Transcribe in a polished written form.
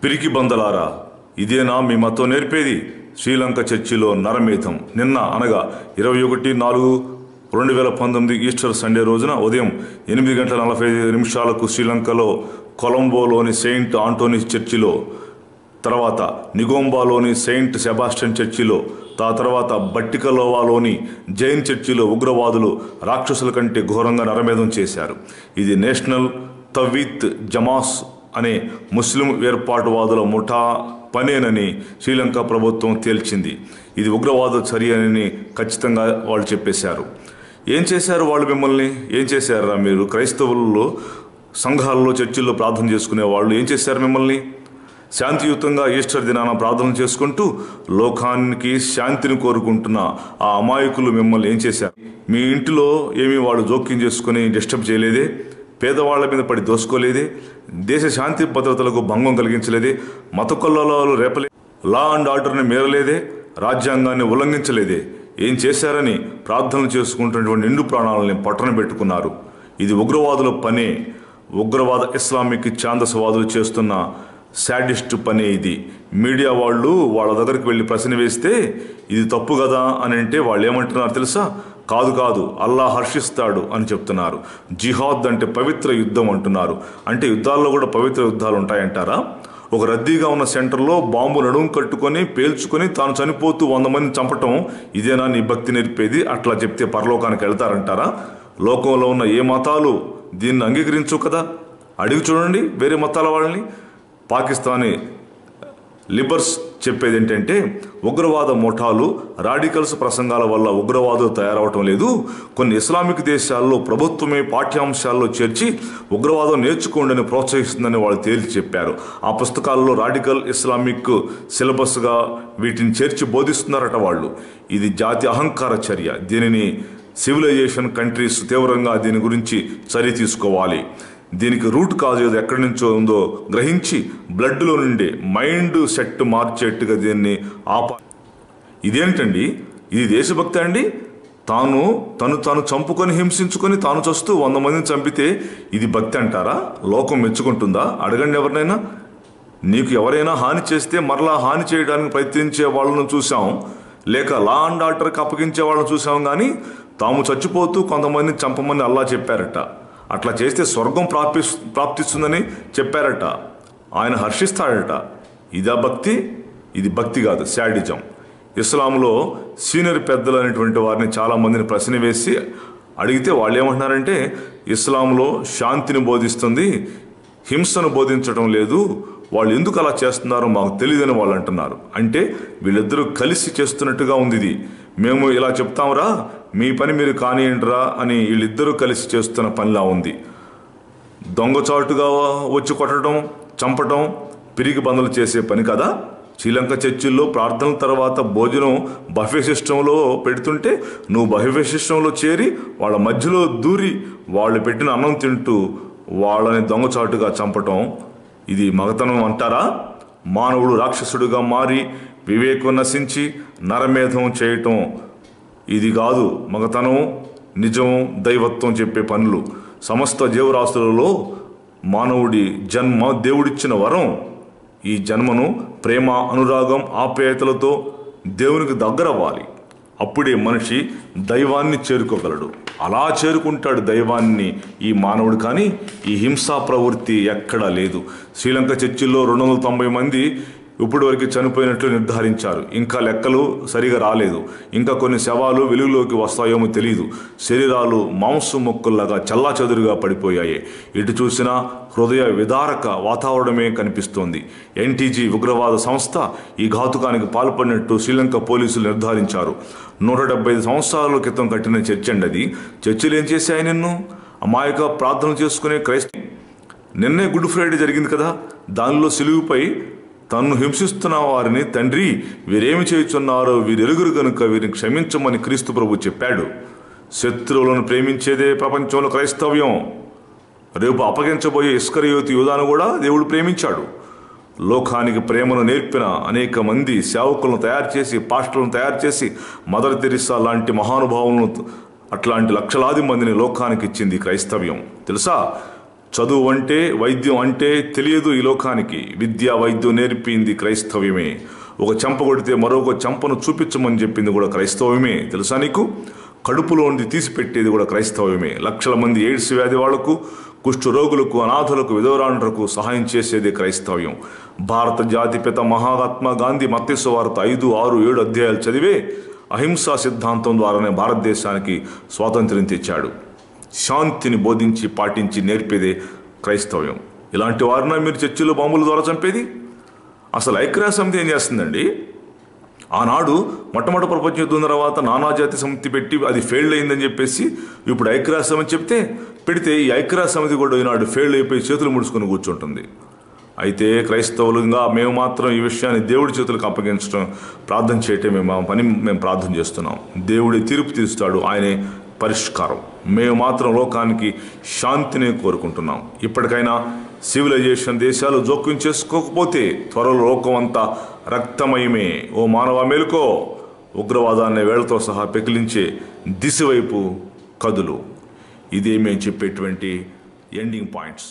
పిరికి బందలారా, ఇదేనా మీ మతం నేర్పేది? శ్రీలంక చర్చిలో నరమేధం. నిన్న అనగా 21/4/2019 ఈస్టర్ సండే రోజున ఉదయం 8:45 శ్రీలంకలో కొలంబోలోని సెయింట్ ఆంటోనీ చర్చిలో, తర్వాత నిగోంబాలోని సెయింట్ సెబాస్టియన్ చర్చిలో, తర్వాత బట్టికలోవాలోని జైన్ చర్చిలో ఉగ్రవాదులు రాక్షసుల కంటే ఘోరంగా నరమేధం చేశారు. ఇది నేషనల్ తవ్వీత్ జమాస్ అనే ముస్లిం ఏర్పాటువాదుల ముఠా పనేనని శ్రీలంక ప్రభుత్వం తేల్చింది. ఇది ఉగ్రవాద చర్య అని ఖచ్చితంగా వాళ్ళు చెప్పేశారు. ఏం చేశారు వాళ్ళు? మిమ్మల్ని ఏం చేశారా? మీరు క్రైస్తవుల్లో సంఘాల్లో చర్చిల్లో ప్రార్థన చేసుకునే వాళ్ళు ఏం చేశారు? మిమ్మల్ని శాంతియుతంగా ఈస్టర్ దినాన ప్రార్థన చేసుకుంటూ లోకానికి శాంతిని కోరుకుంటున్న ఆ అమాయకులు మిమ్మల్ని ఏం చేశారు? మీ ఇంటిలో ఏమీ వాళ్ళు జోక్యం చేసుకుని డిస్టర్బ్ చేయలేదే? పేదవాళ్ల మీద పడి దోసుకోలేదే? దేశ శాంతి భద్రతలకు భంగం కలిగించలేదే? మత కొల్లలాలు రేపలే? లా అండ్ ఆర్డర్ని మీరలేదే? రాజ్యాంగాన్ని ఉల్లంఘించలేదే? ఏం చేశారని ప్రార్థనలు చేసుకుంటున్నటువంటి నిండు ప్రాణాలని పట్టణ పెట్టుకున్నారు. ఇది ఉగ్రవాదుల పనే. ఉగ్రవాద ఇస్లామిక్ ఛాందసవాదులు చేస్తున్న శాడిస్ట్ పనే ఇది. మీడియా వాళ్ళు వాళ్ళ దగ్గరికి వెళ్ళి ప్రశ్న వేస్తే ఇది తప్పు కదా అని అంటే వాళ్ళు ఏమంటున్నారు తెలుసా? కాదు, అల్లా హర్షిస్తాడు అని చెప్తున్నారు. జిహాద్ అంటే పవిత్ర యుద్ధం అంటున్నారు. అంటే యుద్ధాల్లో కూడా పవిత్ర యుద్ధాలు ఉంటాయంటారా? ఒక రద్దీగా ఉన్న సెంటర్లో బాంబు నడుము కట్టుకొని పేల్చుకొని తాను చనిపోతూ 100 మందిని చంపటం ఇదేనా నీ భక్తి నేర్పేది? అట్లా చెప్తే పరలోకానికి వెళ్తారంటారా? లోకంలో ఉన్న ఏ మతాలు దీన్ని అంగీకరించవు కదా. అడిగి చూడండి వేరే మతాల వాళ్ళని. పాకిస్తానీ లిబర్స్ చెప్పేది ఏంటంటే ఉగ్రవాద ముఠాలు రాడికల్స్ ప్రసంగాల వల్ల ఉగ్రవాదులు తయారవటం లేదు. కొన్ని ఇస్లామిక్ దేశాల్లో ప్రభుత్వమే పాఠ్యాంశాల్లో చేర్చి ఉగ్రవాదం నేర్చుకోండి ప్రోత్సహిస్తుందని వాళ్ళు తేల్చి చెప్పారు. ఆ పుస్తకాల్లో రాడికల్ ఇస్లామిక్ సిలబస్గా వీటిని చేర్చి బోధిస్తున్నారట వాళ్ళు. ఇది జాతి అహంకార చర్య. దీనిని సివిలైజేషన్ కంట్రీస్ తీవ్రంగా దీని గురించి చర్య తీసుకోవాలి. దీనికి రూట్ కాజ్ ఏదో ఎక్కడి నుంచో ఉందో గ్రహించి బ్లడ్లో నుండి మైండ్ సెట్ మార్చేట్టుగా దీన్ని ఇదేంటండి? ఇది దేశభక్తి అండి? తను చంపుకొని హింసించుకొని తాను చస్తూ 100 మందిని చంపితే ఇది భక్తి అంటారా? లోకం మెచ్చుకుంటుందా? అడగండి ఎవరినైనా. నీకు ఎవరైనా హాని చేస్తే మరలా హాని చేయడానికి ప్రయత్నించే వాళ్ళను చూసాం, లేక లా అండ్ ఆర్డర్కి అప్పగించే వాళ్ళని చూసాం. కానీ తాము చచ్చిపోతూ కొంతమందిని చంపమని అల్లా చెప్పారట. అట్లా చేస్తే స్వర్గం ప్రాప్తిస్తుందని చెప్పారట. ఆయన హర్షిస్తాడట. ఇదా భక్తి? ఇది భక్తి కాదు, శాడిజం. ఇస్లాంలో సీనియర్ పెద్దలు అనేటువంటి వారిని చాలామందిని ప్రశ్న వేసి అడిగితే వాళ్ళు ఏమంటున్నారంటే ఇస్లాంలో శాంతిని బోధిస్తుంది, హింసను బోధించడం లేదు. వాళ్ళు ఎందుకు అలా చేస్తున్నారో మాకు తెలియదని వాళ్ళు అంటున్నారు. అంటే వీళ్ళిద్దరూ కలిసి చేస్తున్నట్టుగా ఉంది ఇది. మేము ఇలా చెప్తాంరా, మీ పని మీరు కానియండిరా అని వీళ్ళిద్దరూ కలిసి చేస్తున్న పనిలా ఉంది. దొంగచాటుగా వచ్చి కొట్టడం, చంపటం పిరికి బందులు చేసే పని కదా. శ్రీలంక చర్చిల్లో ప్రార్థనల తర్వాత భోజనం బఫే సిస్టంలో పెడుతుంటే నువ్వు బఫే సిస్టంలో చేరి వాళ్ళ మధ్యలో దూరి వాళ్ళు పెట్టిన అన్నం తింటూ వాళ్ళని దొంగచాటుగా చంపటం ఇది మగతనం అంటారా? మానవుడు రాక్షసుడిగా మారి వివేకం నశించి నరమేధం చేయటం ఇది కాదు మగతనం, నిజం, దైవత్వం చెప్పే పనులు. సమస్త జీవరాశులలో మానవుడి జన్మ దేవుడిచ్చిన వరం. ఈ జన్మను ప్రేమ, అనురాగం, ఆప్యాయతలతో దేవునికి దగ్గరవ్వాలి. అప్పుడే మనిషి దైవాన్ని చేరుకోగలడు. అలా చేరుకుంటాడు దైవాన్ని ఈ మానవుడు. కానీ ఈ హింసా ప్రవృత్తి ఎక్కడా లేదు. శ్రీలంక చర్చిల్లో 290 మంది ఇప్పటి వరకు చనిపోయినట్లు నిర్ధారించారు. ఇంకా లెక్కలు సరిగా రాలేదు. ఇంకా కొన్ని శవాలు వెలుగులోకి వస్తాయేమో తెలియదు. శరీరాలు మాంసం మొక్కల్లాగా చల్లాచెదురుగా పడిపోయాయి. ఇటు చూసినా హృదయ విదారక వాతావరణమే కనిపిస్తోంది. ఎన్టీజీ ఉగ్రవాద సంస్థ ఈ ఘాతుకానికి పాల్పడినట్టు శ్రీలంక పోలీసులు నిర్ధారించారు. 175 సంవత్సరాల క్రితం కట్టిన చర్చి అండి అది. చర్చిలు ఏం చేశాయి నిన్ను? అమాయక ప్రార్థన చేసుకునే నిన్నే గుడ్ ఫ్రైడే జరిగింది కదా. దానిలో సిలువుపై తన్ను హింసిస్తున్న వారిని తండ్రి వీరేమి చేయుచున్నారో వీరెరుగురు కనుక వీరిని క్షమించమని క్రీస్తు ప్రభు చెప్పాడు. శత్రువులను ప్రేమించేదే ప్రపంచంలో క్రైస్తవ్యం. రేపు అప్పగించబోయే ఇస్కరియోతు యూదాను కూడా దేవుడు ప్రేమించాడు. లోకానికి ప్రేమను నేర్పిన అనేక మంది సేవకులను తయారు చేసి, పాస్టర్లను తయారు చేసి, మదర్ తెరిసా లాంటి మహానుభావులను, అట్లాంటి లక్షలాది మందిని లోకానికి ఇచ్చింది క్రైస్తవ్యం. తెలుసా? చదువు అంటే, వైద్యం అంటే తెలియదు ఈ లోకానికి. విద్య వైద్యం నేర్పింది క్రైస్తవ్యమే. ఒక చెంప కొడితే మరొక చెంపను చూపించమని చెప్పింది కూడా క్రైస్తవ్యమే. తెలుసా నీకు? కడుపులోంది తీసిపెట్టేది కూడా క్రైస్తవ్యమే. లక్షల మంది ఎయిడ్స్ వ్యాధి వాళ్లకు, కుష్ఠ రోగులకు, అనాథులకు, విధవరాండ్రకు సహాయం చేసేదే క్రైస్తవ్యం. భారత జాతిపిత మహాత్మా గాంధీ మత్తయి సువార్త 5, 6, 7 అధ్యాయాలు చదివే అహింసా సిద్ధాంతం ద్వారానే భారతదేశానికి స్వాతంత్ర్యం తెచ్చాడు. శాంతిని బోధించి పాటించి నేర్పేదే క్రైస్తవ్యం. ఇలాంటి వారిన మీరు చర్చిలో బాంబుల ద్వారా చంపేది? అసలు ఐక్యరాజ్య సమితి ఏం చేస్తుందండి? ఆనాడు మొట్టమొదటి ప్రపంచ యుద్ధం తర్వాత నానాజాతి సమితి పెట్టి అది ఫెయిల్డ్ అయిందని చెప్పేసి ఇప్పుడు ఐక్యరాజ్య సమితి పెడితే ఈ ఐక్యరాజ్య సమితి కూడా ఈనాడు ఫెయిల్డ్ అయిపోయి చేతులు ముడుచుకొని కూర్చుంటుంది. అయితే క్రైస్తవులుగా మేము మాత్రం ఈ విషయాన్ని దేవుడి చేతులకు అప్పగించడం, ప్రార్థన చేయటం మేము ప్రార్థన చేస్తున్నాం. దేవుడి తీర్పు తీరుస్తాడు, ఆయనే పరిష్కారం. మేము మాత్రం లోకానికి శాంతిని కోరుకుంటున్నాం. ఇప్పటికైనా సివిలైజేషన్ దేశాలు జోక్యం చేసుకోకపోతే త్వరలో లోకం అంతా రక్తమయమే. ఓ మానవ మేలుకో, ఉగ్రవాదాన్ని వేళ్లతో సహా పెకిలించే దిశ వైపు కదులు. ఇదే మేము చెప్పేటువంటి ఎండింగ్ పాయింట్స్.